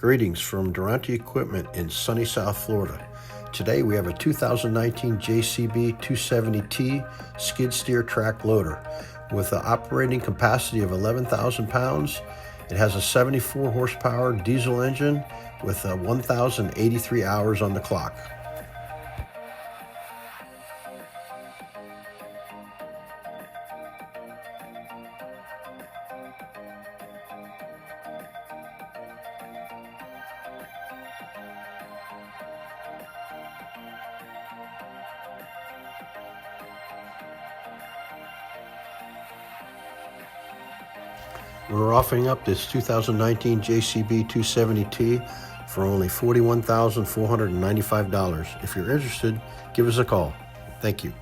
Greetings from Durante Equipment in sunny South Florida. Today we have a 2019 JCB 270T skid steer track loader with an operating capacity of 11,000 pounds. It has a 74 horsepower diesel engine with 1,083 hours on the clock. We're offering up this 2019 JCB 270T for only $41,495. If you're interested, give us a call. Thank you.